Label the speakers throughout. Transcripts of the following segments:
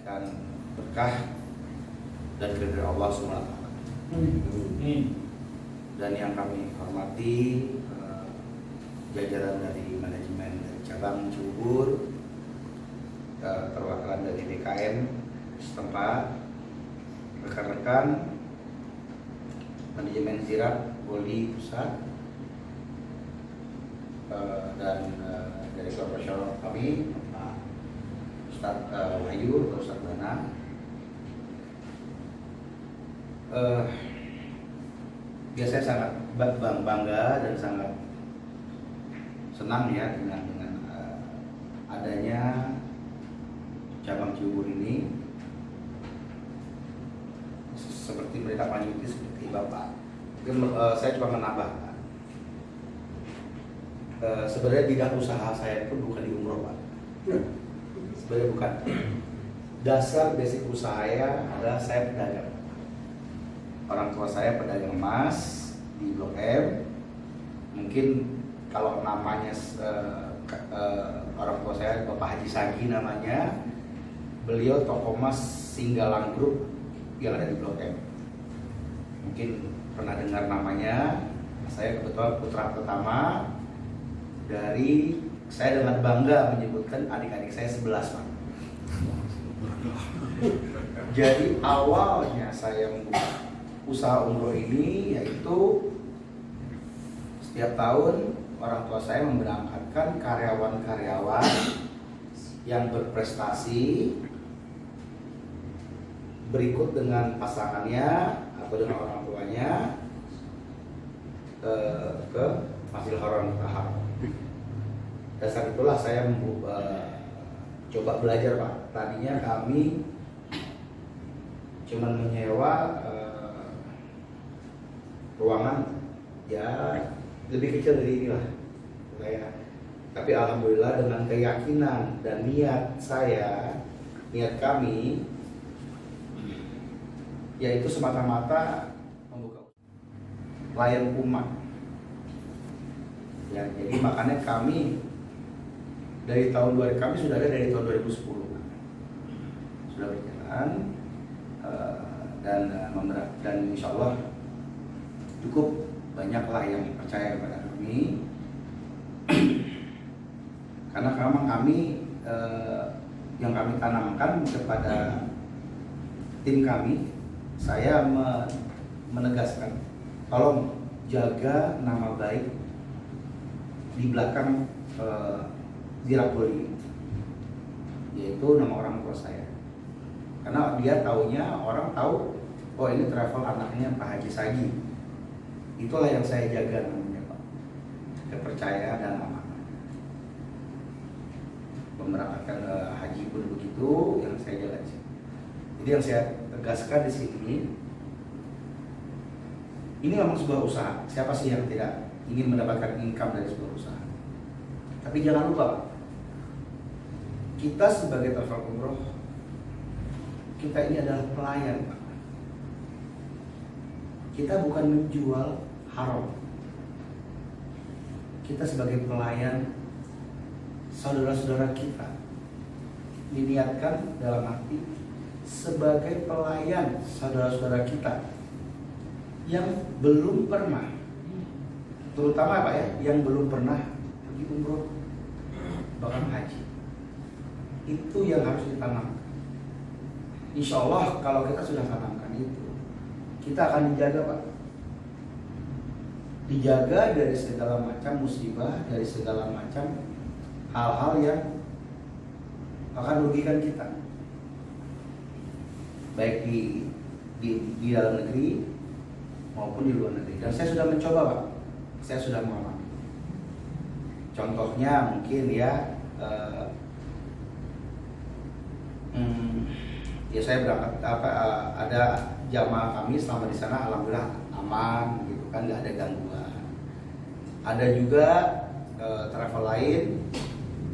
Speaker 1: mendapatkan berkah dan keridhaan Allah SWT. Dan yang kami hormati jajaran dari manajemen dari cabang Cibubur, perwakilan dari BKN setempat, rekan-rekan manajemen Zirab Boli Pusat, dan dari profesional kami Pak Ustadz Wahyu, Ustadz Bana. Biasanya sangat bangga dan sangat senang ya dengan adanya cabang Cibubur ini. Seperti berita lanjuti seperti Bapak. Mungkin saya cuma menambahkan. Sebenarnya bidang usaha saya pun bukan di umroh, Pak. Sebenarnya bukan. Dasar basic usaha saya adalah saya pedagang. Orang tua saya pedagang emas di Blok M. Mungkin kalau namanya orang tua saya Bapak Haji Sagi namanya, beliau toko emas Singgalang Group yang ada di Blok M. Mungkin pernah dengar namanya. Saya kebetulan putra pertama dari, saya dengan bangga menyebutkan adik-adik saya 11, Pak. Jadi awalnya saya membuka usaha umroh ini yaitu setiap tahun orang tua saya memberangkatkan karyawan-karyawan yang berprestasi berikut dengan pasangannya atau dengan orang tuanya ke Masjidil Haram. Dasar itulah saya coba belajar, Pak. Tadinya kami cuman menyewa ruangan ya lebih kecil dari inilah ya. Tapi alhamdulillah dengan keyakinan dan niat kami yaitu semata-mata membuka pelayan umat ya. Jadi makanya kami dari tahun 2000, kami sudah ada dari tahun 2010 sudah berjalan, dan insya Allah cukup banyaklah yang percaya kepada kami. Karena memang kami yang kami tanamkan kepada tim kami, saya menegaskan tolong jaga nama baik di belakang Zirab Boli, yaitu nama orang tua saya. Karena dia taunya, orang tahu oh ini travel anaknya Pak Haji Sagi. Itulah yang saya jaga namanya, Pak. Kepercayaan dan amanah. Memberangkatkan haji pun begitu yang saya jaga di sini. Jadi yang saya tegaskan di sini, ini memang sebuah usaha. Siapa sih yang tidak ingin mendapatkan income dari sebuah usaha? Tapi jangan lupa, Pak, kita sebagai travel umroh, kita ini adalah pelayan, Pak. Kita bukan menjual haram. Kita sebagai pelayan saudara-saudara kita, diniatkan dalam hati sebagai pelayan saudara-saudara kita yang belum pernah, terutama Pak ya, yang belum pernah pergi umroh bahkan haji. Itu yang harus ditanamkan. Insya Allah kalau kita sudah tanamkan itu, kita akan dijaga, Pak. Dijaga dari segala macam musibah, dari segala macam hal-hal yang akan merugikan kita, baik di dalam negeri maupun di luar negeri. Dan saya sudah mencoba, Pak. Saya sudah mengalami. Contohnya mungkin ya, ya saya berangkat ada jamaah kami selama di sana, alhamdulillah aman gitu kan, nggak ada gangguan. Ada juga travel lain,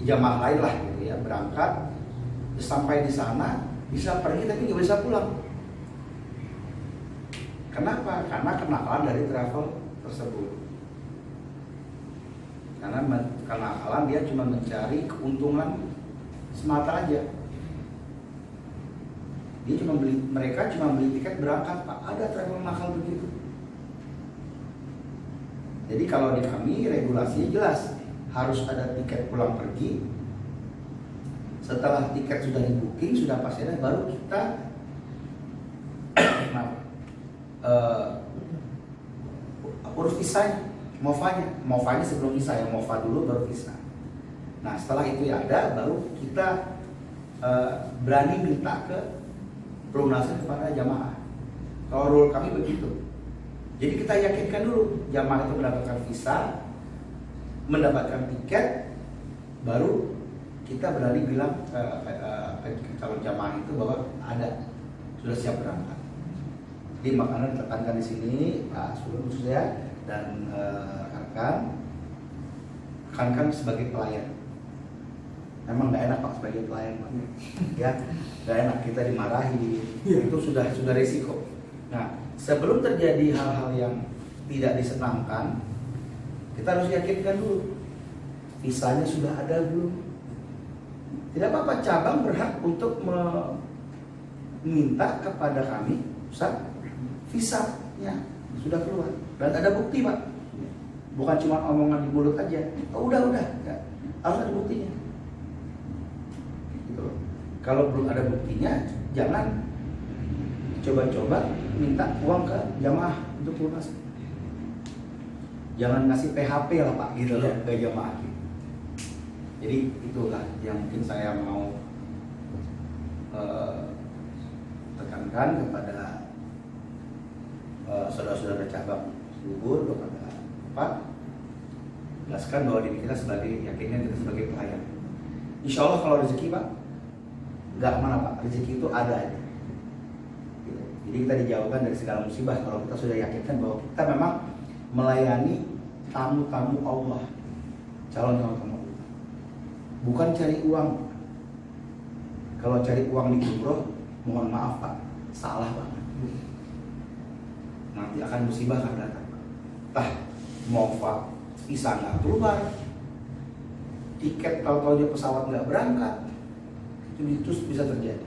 Speaker 1: jamaah lain lah gitu ya, berangkat sampai di sana bisa pergi tapi nggak bisa pulang. Kenapa? Karena kenakalan dari travel tersebut. Karena kenakalan dia cuma mencari keuntungan semata aja. Mereka cuma beli tiket berangkat Pak. Ada travel mahal begitu. Jadi kalau di kami regulasinya jelas, harus ada tiket pulang pergi. Setelah tiket sudah di booking, sudah pasti ada, baru kita urus visanya, MOVA-nya sebelum visa ya, MOVA dulu baru visa. Nah setelah itu ya ada, baru kita berani minta ke pelunasan kepada jamaah. Kalau rule kami begitu. Jadi kita yakinkan dulu jamaah itu mendapatkan visa, mendapatkan tiket, baru kita berani bilang ke calon jamaah itu bahwa ada, sudah siap berangkat. Jadi makanya ditekankan di sini Pak Sulun khususnya dan rekan-rekan sebagai pelayan. Memang nggak enak Pak sebagai pelayan Pak. Ya, nggak enak, kita dimarahi, itu sudah risiko. Nah, sebelum terjadi hal-hal yang tidak disenangkan, kita harus yakinkan dulu visanya sudah ada belum. Tidak apa-apa, cabang berhak untuk meminta kepada kami, Ustaz, visanya sudah keluar dan ada bukti Pak, bukan cuma omongan di mulut aja. Oh, udah, ya. Harus ada buktinya. Gitu. Kalau belum ada buktinya, jangan coba-coba minta uang ke jamaah untuk lunas. Jangan ngasih PHP lah Pak, gitu loh, ke jamaah. Jadi itulah yang mungkin saya mau tekankan kepada saudara-saudara cabang Bogor, kepada Pak, jelaskan bahwa diri kita sebagai, yakinnya kita sebagai pelayan. Insya Allah kalau rezeki Pak, nggak kemana Pak, rezeki itu ada aja. Jadi kita dijauhkan dari segala musibah kalau kita sudah yakinkan bahwa kita memang melayani tamu-tamu Allah, calon-calon tamu Allah. Bukan cari uang. Kalau cari uang di umroh, mohon maaf Pak, salah banget. Nanti akan musibah akan datang. Mau Pak, visa nggak keluar, tiket tahu-tahu pesawat nggak berangkat, itu bisa terjadi.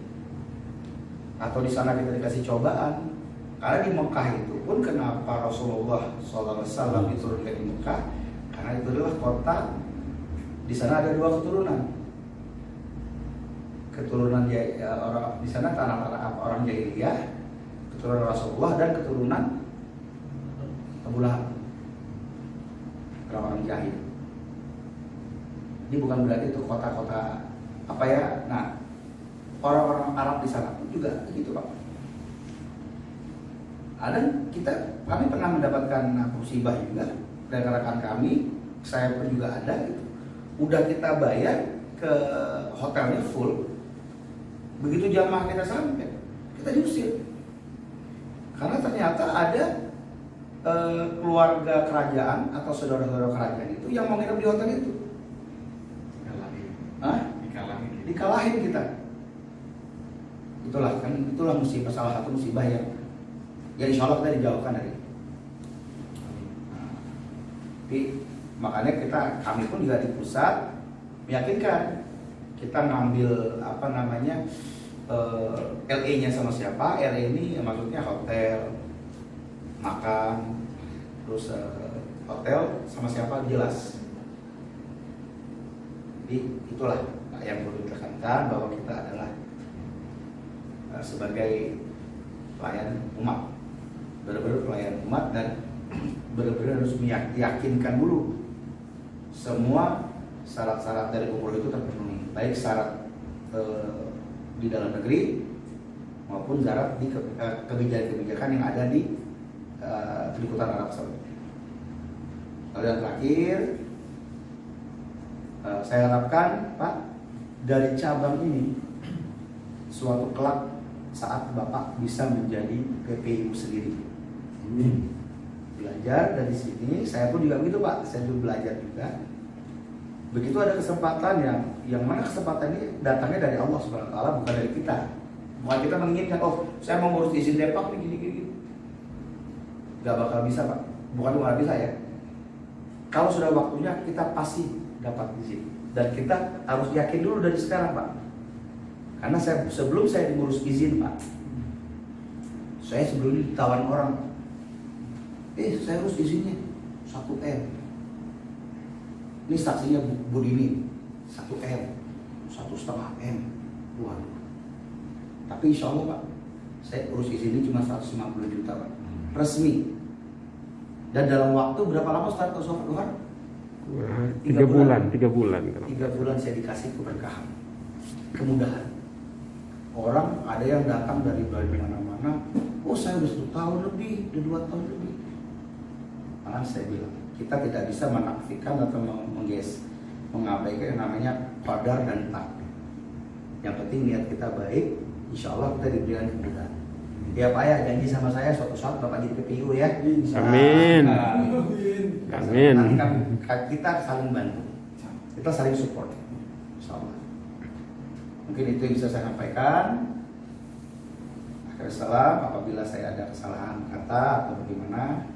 Speaker 1: Atau di sana kita dikasih cobaan. Karena di Mekah itu pun kenapa Rasulullah SAW diturunkan di Mekah? Karena itu adalah kota, di sana ada 2 keturunan. Keturunan orang di sana tanah orang jahiliyah, keturunan Rasulullah dan keturunan Abu Lahab, orang jahil. Ini bukan berarti itu kota-kota apa ya. Nah, orang-orang Arab di sana pun juga begitu Pak. Kami pernah mendapatkan musibah juga dari rekan kami, saya pun juga ada gitu. Udah kita bayar ke hotelnya full, begitu jamaah kita sampai, kita diusir. Karena ternyata ada keluarga kerajaan atau saudara-saudara kerajaan itu yang mau nginep di hotel itu. Dikalahin kita. Itulah musibah, salah satu musibah yang insya Allah kita dijauhkan dari. Jadi makanya kami pun juga di pusat meyakinkan kita ngambil LE-nya sama siapa. LE ini maksudnya hotel, makan, terus hotel sama siapa jelas. Jadi itulah yang perlu ditekankan bahwa kita adalah sebagai pelayan umat, benar-benar pelayan umat, dan benar-benar harus meyakinkan dulu semua syarat-syarat dari umroh itu terpenuhi, baik syarat di dalam negeri maupun syarat di kebijakan-kebijakan yang ada di Kedikutan Arab Saudi. Lalu yang terakhir, saya harapkan Pak, dari cabang ini suatu kelak saat Bapak bisa menjadi PPIU sendiri. Belajar dari sini, saya pun juga begitu Pak, saya juga belajar juga. Begitu ada kesempatan yang mana kesempatan ini datangnya dari Allah Subhanahu wa taala, bukan dari kita. Bukan kita menginginkan, saya mau ngurus izin Depak nih gini. Gak bakal bisa Pak, bukan bisa ya. Kalau sudah waktunya kita pasti dapat izin. Dan kita harus yakin dulu dari sekarang Pak. Karena sebelum saya ngurus izin Pak, saya sebelum ditawan orang, saya urus izinnya 1M. Ini saksinya Bu Dini 1M, 1,5M. Waduh. Tapi insya Allah Pak, saya urus izinnya cuma 150 juta Pak, resmi. Dan dalam waktu berapa lama Ustaz Sofwan?
Speaker 2: 3 bulan.
Speaker 1: 3 bulan saya dikasih keberkahan, kemudahan. Orang ada yang datang dari mana-mana, saya udah 1 tahun lebih, udah 2 tahun lebih. Makanya saya bilang, kita tidak bisa menafikan atau mengabaikan yang namanya qadar dan takdir. Yang penting niat kita baik, insya Allah kita diberikan kemudahan. Ya Pak ya, janji sama saya suatu saat Bapak jadi PPU ya.
Speaker 2: Amin. Amin.
Speaker 1: Nanti kan kita saling bantu, kita saling support, insya Allah. Mungkin itu yang bisa saya sampaikan. Akhir salam, apabila saya ada kesalahan kata atau bagaimana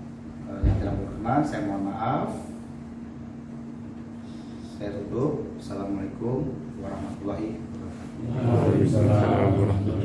Speaker 1: yang tidak berkenan, saya mohon maaf. Saya tutup. Assalamualaikum warahmatullahi wabarakatuh.
Speaker 2: Waalaikumsalam warahmatullahi wabarakatuh.